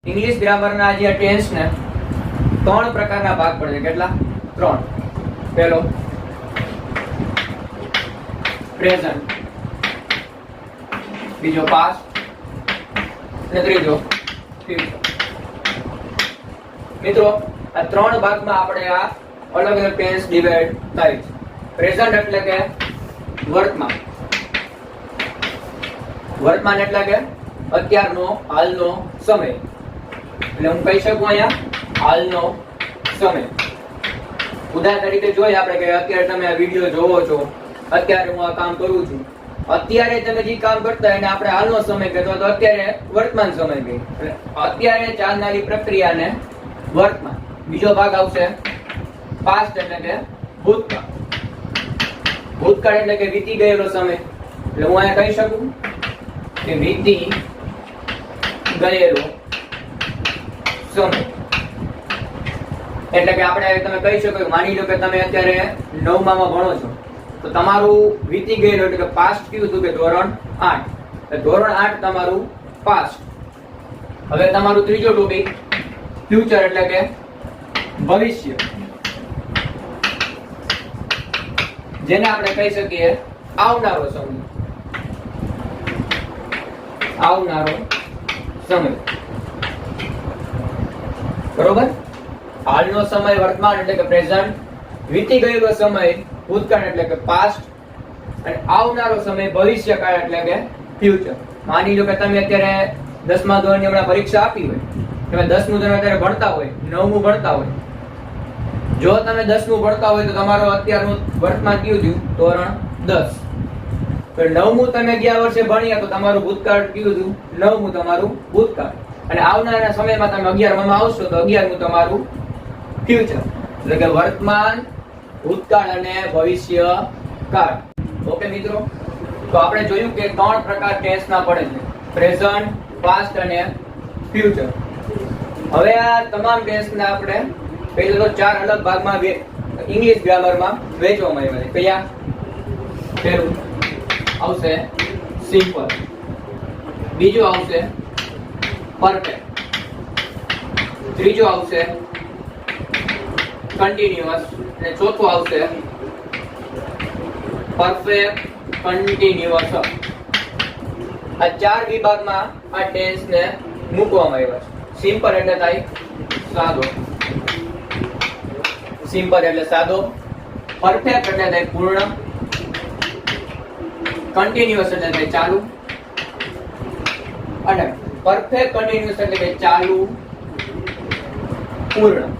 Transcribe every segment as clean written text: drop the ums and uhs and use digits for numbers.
English ગ્રામરના જે tense ને ત્રણ પ્રકારના ભાગ પડે છે. કેટલા? ત્રણ. પહેલો પ્રેઝન્ટ, બીજો પાસ્ટ અને ત્રીજો ફ્યુચર. મિત્રો આ ત્રણ ભાગમાં આપણે આ અલગ અલગ ટેન્સ ડિવાઇડ થાય છે. પ્રેઝન્ટ એટલે કે વર્તમાન. વર્તમાન એટલે કે અત્યારનો, હાલનો સમય. એટલે હું કહી શકું અહીંયા હાલનો સમય. ઉદાહરણ તરીકે જોઈએ આપણે કે અત્યારે તમે આ વિડીયો જોવો છો, અત્યારે હું આ કામ કરું છું. અત્યારે તમે જે કામ કરતા એને આપણે હાલનો સમય કહેતો, તો અત્યારે વર્તમાન સમય કહે. એટલે અત્યારે ચાલનારી પ્રક્રિયાને વર્તમાન. બીજો ભાગ આવશે પાસ્ટ એટલે કે ભૂતકાળ. ભૂતકાળ એટલે કે વીતી ગયેલો સમય. એટલે હું અહીંયા કહી શકું કે વીતી ગયેલો સમય. એટલે કે આપણે તમે કહી શકો કે માની લો કે તમે અત્યારે 9માં ભણો છો, તો તમારું વીતી ગયેલું એટલે કે પાસ્ટ કયું હતું કે ધોરણ 8. ધોરણ 8 તમારું પાસ્ટ. હવે તમારું ત્રીજો ટોપિક ફ્યુચર એટલે કે ભવિષ્ય, જેને આપણે કહી શકીએ આવનારો સમય. આવનારો સમય. બરોબર? હાલનો સમય વર્તમાન એટલે કે પ્રેઝન્ટ, વીતી ગયેલો સમય ભૂતકાળ એટલે કે પાસ્ટ, અને આવનારો સમય ભવિષ્યકાળ એટલે કે ફ્યુચર. માની લો કે તમે અત્યારે 10મા ધોરણની હમણાં પરીક્ષા આપી હોય, તમે 10મું ધોરણ અત્યારે ભણતા હોય, 9મું ભણતા હોય. જો તમે 10મું ભણતા હોય તો તમારો અત્યારનું વર્તમાન કયું થયું? ધોરણ 10. તો 9મું તમે ગયા વર્ષે ભણ્યા તો તમારું ભૂતકાળ કયું થયું? 9મું તમારું ભૂતકાળ. અને આવનારા સમયમાં તમે 11માં આવશો તો 11મું તમારું ફ્યુચર. એટલે કે વર્તમાન, ભૂતકાળ અને ભવિષ્યકાળ. ઓકે મિત્રો, તો આપણે જોયું કે ત્રણ પ્રકાર ટેન્સના પડે છે: પ્રેઝન્ટ, પાસ્ટ અને ફ્યુચર. હવે આ તમામ ટેન્સને આપણે પહેલા તો ચાર અલગ ભાગમાં ઇંગ્લિશ ગ્રામરમાં વહેંચવામાં આવ્યા છે. કયા? પહેલું આવશે સિમ્પલ, બીજું આવશે પરફેક્ટ, ત્રીજો આવશે કન્ટિન્યુઅસ અને ચોથું આવશે પરફેક્ટ કન્ટિન્યુઅસ. આ ચાર વિભાગમાં આ ટેન્સને મૂકવામાં આવ્યા છે. સિમ્પલ એટલે થાય સાદો, સિમ્પલ એટલે સાદો. પરફેક્ટ એટલે થાય પૂર્ણ, કન્ટિન્યુઅસ એટલે થાય ચાલુ, અને પરફેક્ટ કન્ટિન્યુઅસ એટલે કે ચાલુ પૂર્ણ.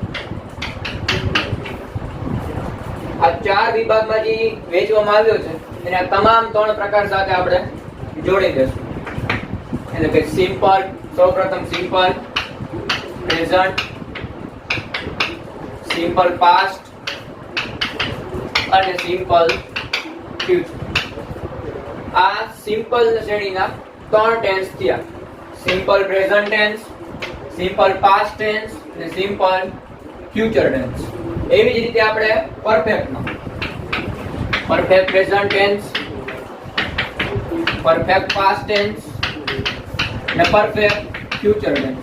આ ચાર વિભાગમાં જે વહેંચવામાં આવ્યો છે એને આ તમામ ત્રણ પ્રકાર સાથે આપણે જોડી દઈશું. એટલે કે સિમ્પલ, સૌપ્રથમ સિમ્પલ પ્રેઝન્ટ, સિમ્પલ પાસ્ટ અને સિમ્પલ ફ્યુચર. આ સિમ્પલ શ્રેણીના ત્રણ ટેન્સ થયા: simple present tense, simple past tense અને સિમ્પલ ફ્યુચર ટેન્સ. એવી જ રીતે આપણે પરફેક્ટમાં perfect present tense, perfect past tense અને પરફેક્ટ ફ્યુચર ટેન્સ.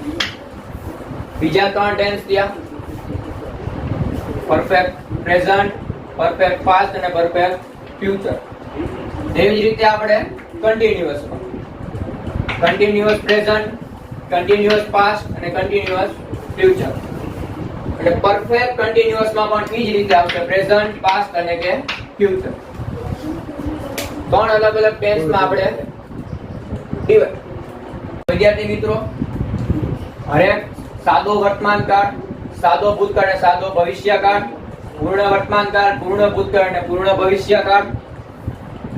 બીજા ત્રણ ટેન્સ થયા: પરફેક્ટ પ્રેઝન્ટ, પરફેક્ટ પાસ્ટ અને પરફેક્ટ ફ્યુચર. એવી જ રીતે આપણે કન્ટિન્યુઅસમાં કન્ટિન્યુઅસ પ્રેઝન્ટ, કન્ટિન્યુઅસ પાસ્ટ અને કન્ટિન્યુઅસ ફ્યુચર. એટલે પરફેક્ટ કન્ટિન્યુઅસમાં પણ એ જ રીતે આવશે: પ્રેઝન્ટ, પાસ્ટ અને કે ફ્યુચર. ત્રણ અલગ અલગ ટેન્સમાં આપણે ડિવાઇડ. વિદ્યાર્થી મિત્રો, હરેક સાદો વર્તમાનકાળ, સાદો ભૂતકાળ અને સાદો ભવિષ્યકાળ, પૂર્ણ વર્તમાનકાળ, પૂર્ણ ભૂતકાળ અને પૂર્ણ ભવિષ્યકાળ,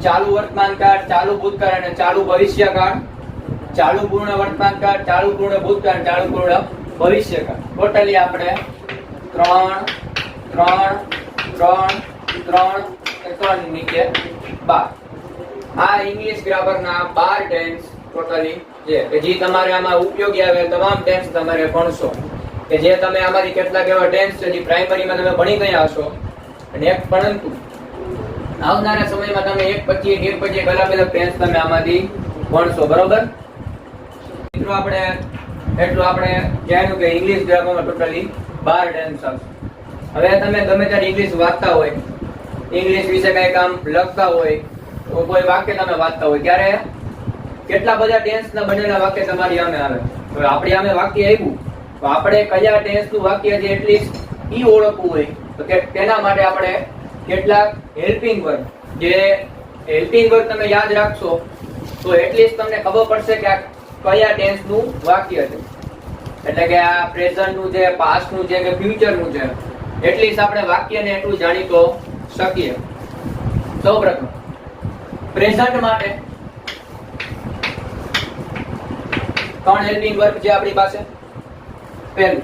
ચાલુ વર્તમાનકાળ, ચાલુ ભૂતકાળ અને ચાલુ ભવિષ્યકાળ, ચાલુ પૂર્ણ વર્તમાનકાળ, ચાલુ પૂર્ણ ભૂતકાળ, ચાલુ પૂર્ણ ભવિષ્યકાળ. ટોટલી આપણે 3 3 3 3 3 નીચે 12. આ ઇંગ્લિશ ગ્રામરના 12 ટેન્સ ટોટલી છે કે જે તમારે આમાં ઉપયોગી આવે તમામ ટેન્સ તમારે ભણશો. કે જે તમે આમાંથી કેટલાક એવા ટેન્સ છે જે પ્રાઇમરીમાં તમે ભણી ગયા હશો, અને એક પરંતુ આવનારા સમયમાં તમે એક પછી એક અલગ અલગ ટેન્સ તમે આમાંથી ભણશો. બરોબર મિત્રો, આપણે એટલું આપણે જાણ્યું કે ઇંગ્લિશ ગ્રામરમાં ટોટલી 12 ટેન્સ આવશે. હવે તમે ગમે ત્યારે ઇંગ્લિશ વાંચતા હોય, ઇંગ્લિશ વિશે કંઈક આમ લખતા હોય, તો કોઈ વાક્ય તમે વાંચતા હોય ત્યારે કેટલા બધા ટેન્સના બનેલા વાક્ય તમારી સામે આવે. હવે આપણી સામે વાક્ય આવ્યું તો આપણે કયા ટેન્સનું વાક્ય છે એટલીસ્ટ ઈ ઓળખવું હોય તો તેના માટે આપણે કેટલાક હેલ્પિંગ વર્બ, જે હેલ્પિંગ વર્બ તમે યાદ રાખશો તો એટલીસ્ટ તમને ખબર પડશે કે આ કયા ટેન્સનું વાક્ય છે. એટલે કે આ પ્રેઝન્ટનું છે, પાસ્ટનું છે કે ફ્યુચરનું છે, એટલીસ્ટ આપણે વાક્યને એટલું જાણી તો શકીએ. સૌપ્રથમ પ્રેઝન્ટ માટે 3 હેલ્પિંગ વર્બ છે આપણી પાસે. પહેલું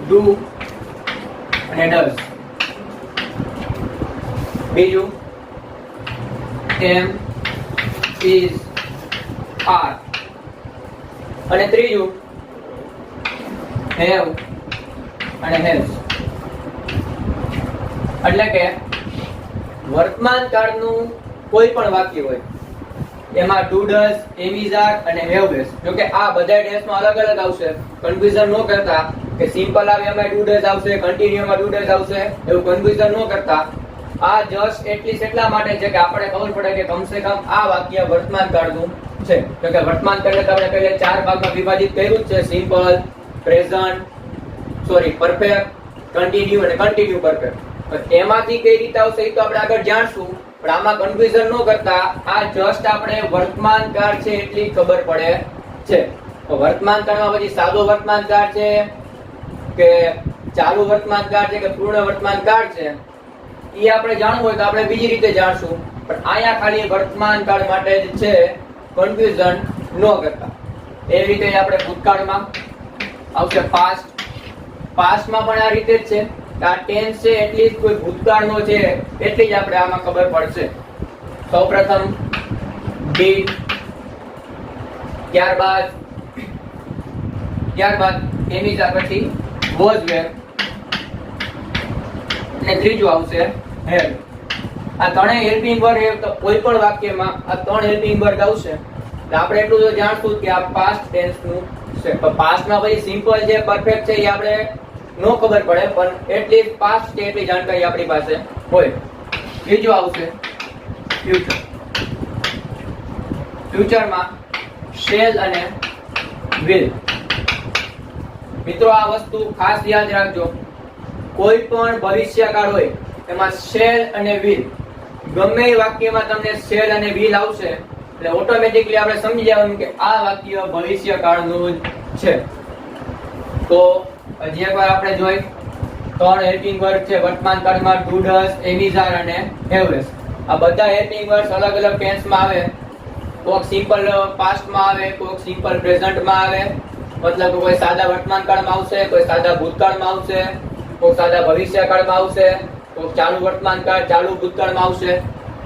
ડુ અને ડઝ, બીજું એમ, ઇઝ, આર, અને ત્રીજું હેવ અને હેઝ. એટલે કે વર્તમાન કાળનું કોઈ પણ વાક્ય હોય એમાં do, does, am, is, are અને હેવ બેઝ, જો કે આ બધા ટેન્સમાં અલગ અલગ આવશે. કન્ફ્યુઝન ન કરતા કે સિમ્પલ આવે એમાં ડુ, ડઝ આવશે, કન્ટિન્યુમાં ડુ, ડઝ આવશે, એવું કન્ફ્યુઝન ન કરતા. આ જસ્ટ એટલીસ્ટ એટલા માટે છે કે આપણે ખબર પડે કે કમસે કમ આ વાક્ય વર્તમાન કાળનું છે. જો કે વર્તમાન કાળ એટલે આપણે પહેલા 4 ભાગમાં વિભાજિત કર્યું જ છે: સિમ્પલ, પ્રેઝન્ટ, પરફેક્ટ, કન્ટિન્યુ અને કન્ટિન્યુ પરફેક્ટ. એમાંથી કઈ રીતે આવશે એ તો આપણે આગળ જાણશું, પણ આમાં કન્ફ્યુઝન ન કરતા આ જસ્ટ આપણે વર્તમાન કાળ છે એટલી ખબર પડે છે. તો વર્તમાન કાળમાં પછી સાદો વર્તમાન કાળ છે કે ચાલુ વર્તમાન કાળ છે કે પૂર્ણ વર્તમાન કાળ છે એ આપણે જાણવું હોય તો આપણે બીજી રીતે જાણશું, પણ અહીંયા ખાલી વર્તમાન કાળ માટે જ છે, કન્ફ્યુઝન ન કરતા. એ રીતે આપણે ભૂતકાળમાં આવશે પાસ્ટ. પાસ્ટમાં પણ આ રીતે જ છે. આ ટેન્સ છે એટલી કોઈ ભૂતકાળનો છે એટલી જ આપણે આમાં ખબર પડશે. સૌપ્રથમ ડીડ, ત્યારબાદ એની પછી વોઝ વેર અને ત્રીજું આવશે હેડ. આ ત્રણેય હેલ્પિંગ વર્બ કોઈ પણ વાક્યમાં આ 3 હેલ્પિંગ વર્બ આવશે. આપણે એટલું તો જાણશું કે આ પાસ્ટ ટેન્સનું છે. પાસ્ટમાં પછી સિમ્પલ છે, પરફેક્ટ છે એ આપણે નો ખબર પડે, પણ એટલીસ્ટ પાસ્ટ છે એટલી જાણકારી આપણી પાસે હોય. બીજું આવશે ફ્યુચર. ફ્યુચરમાં શેલ અને વિલ. મિત્રો આ વસ્તુ ખાસ યાદ રાખજો, કોઈ પણ ભવિષ્યકાળ હોય એમાં શેલ અને વિલ, ગમે એ વાક્યમાં તમને શેલ અને વિલ આવશે એટલે ઓટોમેટિકલી આપણે સમજી જવાનું કે આ વાક્ય ભવિષ્યકાળનું જ છે. તો હજી એકવાર આપણે જોઈ 3 હેલ્પિંગ વર્બ છે વર્તમાન કાળમાં: do, does, am, is, are અને હેવ બેઝ. આ બધા હેલ્પિંગ વર્બ્સ અલગ અલગ ટેન્સમાં આવે. કોઈક સિમ્પલ પાસ્ટમાં આવે, કોઈક સિમ્પલ પ્રેઝન્ટમાં આવે, મતલબ કોઈ સાદા વર્તમાન કાળમાં આવશે, કોઈ સાદા ભૂતકાળમાં આવશે, કોઈ સાદા ભવિષ્યકાળમાં આવશે, કોઈ ચાલુ વર્તમાન કાળ, ચાલુ ભૂતકાળમાં આવશે.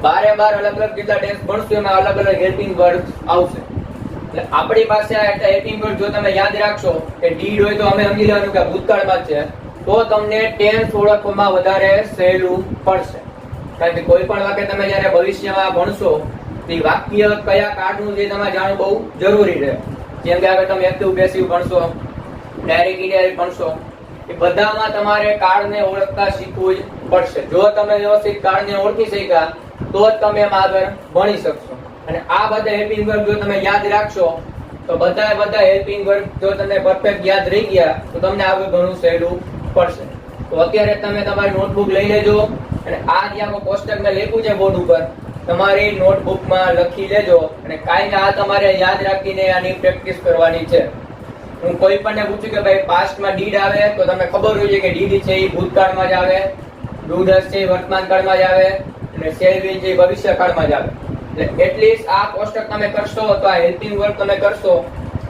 12 અલગ અલગ જેટલા ટેન્સ ભણશું એમાં અલગ અલગ હેલ્પિંગ વર્બ્સ આવશે. એટલે આપણી પાસે આ હેલ્પિંગ વર્બ જો તમે યાદ રાખશો કે ડીડ હોય તો અમે સમજી લેવાનું કે ભૂતકાળમાં છે, તો તમને ટેન્સ ઓળખવામાં વધારે સહેલું પડશે. કારણ કે કોઈ પણ વાક્ય તમે જ્યારે ભવિષ્યમાં ભણશો તે વાક્ય કયા કાળનું છે તમારે જાણવું બહુ જરૂરી છે. જેમ કે આગળ તમે એક્ટિવ પેસિવ ભણશો, ડાયરેક્ટ ઇનડાયરેક્ટ ભણશો, એ બધામાં તમારે કાળને ઓળખતા શીખવું જ પડશે. જો તમે વ્યવસ્થિત કાળને ઓળખી શક્યા તો જ તમે એમાં આગળ ભણી શકશો. અને આ બધા હેલ્પિંગ વર્બ જો તમે યાદ રાખશો તો બધા હેલ્પિંગ વર્બ જો તમને પરફેક્ટ યાદ રહી ગયા તો તમને આગળ ઘણું સહેલું પડશે. તો અત્યારે તમે તમારી નોટબુક લઈ લેજો અને આ જે આખો કોષ્ટક મેં લખ્યું છે બોર્ડ ઉપર તમારી નોટબુકમાં લખી લેજો અને કાંઈ આ તમારે યાદ રાખીને આની પ્રેક્ટિસ કરવાની છે. હું કોઈ પણને પૂછું કે ભાઈ પાસ્ટમાં ડીડ આવે તો તમને ખબર હોય છે કે ડીડ છે એ ભૂતકાળમાં જ આવે, ડુ, ડઝ છે એ વર્તમાન કાળમાં જ આવે અને શેલ વિલ છે એ ભવિષ્યકાળમાં જ આવે. એટલીસ્ટ આ કોષ્ટક તમે કરશો તો આ હેલ્પિંગ વર્ક તમે કરશો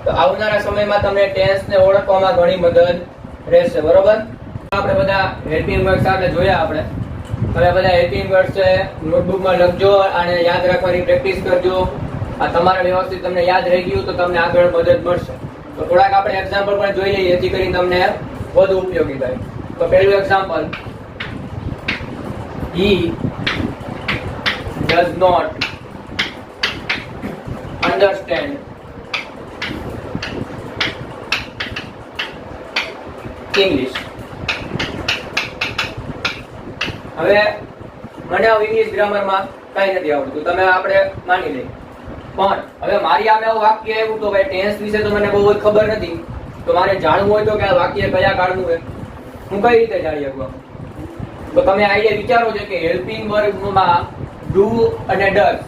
તો આવનારા સમયમાં તમને ટેન્સને ઓળખવામાં ઘણી મદદ રહેશે. બરોબર, આપણે બધા હેલ્પિંગ વર્ક સાથે જોયા. આપણે હવે બધા હેલ્પિંગ વર્ક છે નોટબુકમાં લખજો અને યાદ રાખવાની પ્રેક્ટિસ કરજો. આ તમારે વ્યવસ્થિત તમને યાદ રહી ગયું તો તમને આગળ મદદ મળશે. તો થોડાક આપણે એક્ઝામ્પલ પણ જોઈ લઈએ જેથી કરીને તમને વધુ ઉપયોગી થાય. તો પહેલું example: he does not understand English. હવે મને ઇંગ્લિશ ગ્રામરમાં કઈ નથી આવડતું, તમે આપણે માની લઈએ, પણ હવે મારી આમે એવું વાક્ય આવ્યું તો ભાઈ ટેન્સ વિશે તો મને બહુ જ ખબર નથી, તો મારે જાણવું હોય તો કે આ વાક્ય કયા કાળનું છે, હું કઈ રીતે જાણી શકું? તો તમે આઈડિયા વિચારો છો કે હેલ્પિંગ વર્બમાં ડુ અને ડઝ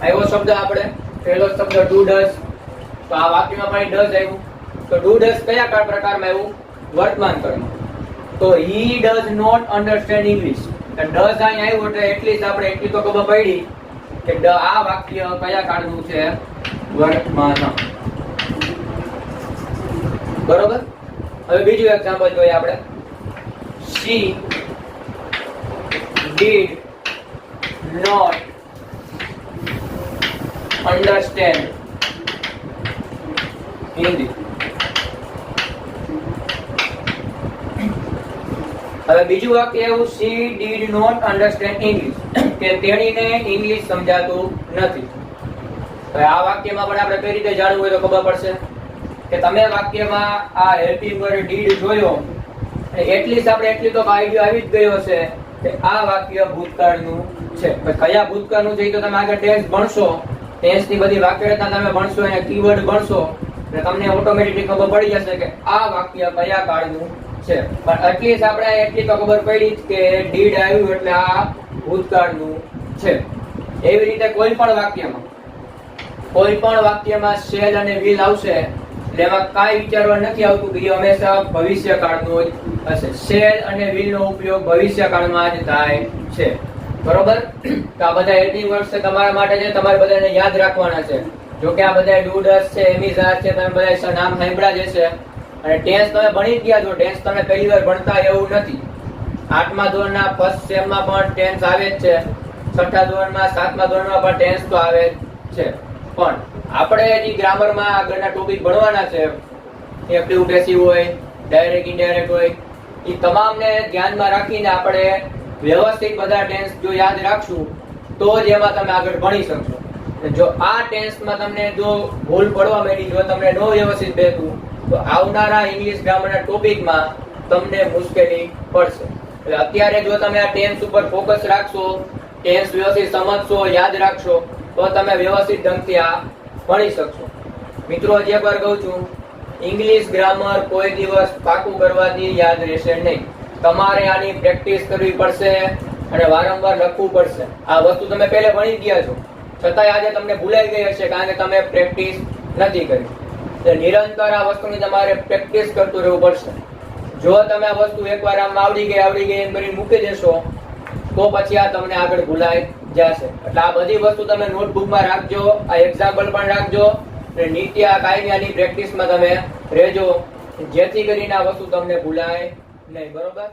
આવ્યો શબ્દ, આપણે પહેલો શબ્દ ડુ ડઝ, તો આ વાક્યમાં પણ ડઝ આવ્યું, તો ડુ ડઝ કયા કાળ પ્રકારમાં આવ્યું? વર્તમાન કાળમાં. તો he does not understand English, does અહીં આવ્યું એટલે એટલીસ્ટ આપણે એટલી તો ખબર પડી કે આ વાક્ય કયા કાળનું છે? વર્તમાન. બરોબર. હવે બીજું એક્ઝામ્પલ જોઈએ આપણે. she did not understand Hindi. હવે બીજું વાક્ય એવું, she did not understand English, કે તેણીને ઇંગ્લિશ સમજાતું નથી. હવે આ વાક્યમાં પણ આપણે કઈ રીતે જાણવું હોય તો ખબર પડશે કે તમે વાક્યમાં આ હેલ્પિંગ વર્બ ડીડ જોયો, એટલીસ્ટ આપણે એટલી તો આઈડિયા આવી જ ગયો છે કે આ વાક્ય ભૂતકાળનું છે. કયા ભૂતકાળનું છે તો તમે આગળ ટેન્સ ભણશો, ટેન્સની બધી વાક્યરચના તમે ભણશો અને કીવર્ડ ભણશો એટલે તમને ઓટોમેટિકલી ખબર પડી જશે કે આ વાક્ય કયા કાળનું છે. પણ એટલીસ્ટ આપણે એટલી તો ખબર પડી કે ડીડ આવ્યું એટલે આ ભૂતકાળનું છે. એવી રીતે કોઈ પણ વાક્યમાં શેલ અને વિલ આવશે એટલે એમાં કાંઈ વિચારવા નથી આવતું કે એ હંમેશા ભવિષ્યકાળનું હશે. શેલ અને વિલ નો ઉપયોગ ભવિષ્યકાળમાં જ થાય છે. બરોબર. તો આ બધા હેલ્પિંગ વર્બ્સ છે તમારા માટે છે, તમારે બધાને યાદ રાખવાના છે. જો કે આ બધા ડુ ડઝ છે, એમિઝ આર છે, તમે બધા નામ સાંભળ્યા જ હશે અને ટેન્સ તમે ભણી જ ગયા છો. ટેન્સ તમે પહેલી વાર ભણતા એવું નથી. 8મા ધોરણના ફર્સ્ટ સેમમાં પણ ટેન્સ આવે જ છે, 6ઠા ધોરણમાં 7મા ધોરણમાં પણ ટેન્સ તો આવે જ છે. પણ આપણે જે ગ્રામરમાં આગળના ટોપિક ભણવાના છે, એક્ટિવ પેસિવ હોય, ડાયરેક્ટ ઇનડાયરેક્ટ હોય, એ તમામને ધ્યાનમાં રાખીને આપણે વ્યવસ્થિત બધા ટેન્સ જો યાદ રાખશું તો જ એમાં તમે આગળ ભણી શકશો. જો આ ટેન્સમાં તમને જો ભૂલ પડવા માંડી, જો તમને ન વ્યવસ્થિત બેઠું તો આવનારા ઇંગ્લિશ ગ્રામરના ટોપિકમાં તમને મુશ્કેલી પડશે. એટલે અત્યારે જો તમે આ ટેન્સ ઉપર ફોકસ રાખશો, ટેન્સ વ્યવસ્થિત સમજશો, યાદ રાખશો તો તમે વ્યવસ્થિત ઢંગથી આ ભણી શકશો. મિત્રો હજી એકવાર કહું છું, ઇંગ્લિશ ગ્રામર કોઈ દિવસ પાકું કરવાથી યાદ રહેશે નહીં. તમારે આની પ્રેક્ટિસ કરવી પડશે અને વારંવાર લખવું પડશે. આ વસ્તુ તમે પહેલે ભણી ગયા છો છતાંય આજે તમને ભૂલાઈ ગઈ હશે કારણ કે તમે પ્રેક્ટિસ નથી કરી. નિરંતર આ વસ્તુની તમારે પ્રેક્ટિસ કરતું રહેવું પડશે. જો તમે આ વસ્તુ એકવાર આમ આવડી ગઈ એમ કરીને મૂકી દેશો તો પછી આ તમને આગળ ભૂલાઈ જશે. એટલે આ બધી વસ્તુ તમે નોટબુકમાં રાખજો, આ એક્ઝામ્પલ પણ રાખજો અને નિત્ય કાયમી આની પ્રેક્ટિસમાં તમે રહેજો, જેથી કરીને આ વસ્તુ તમને ભૂલાય નહીં. બરોબર.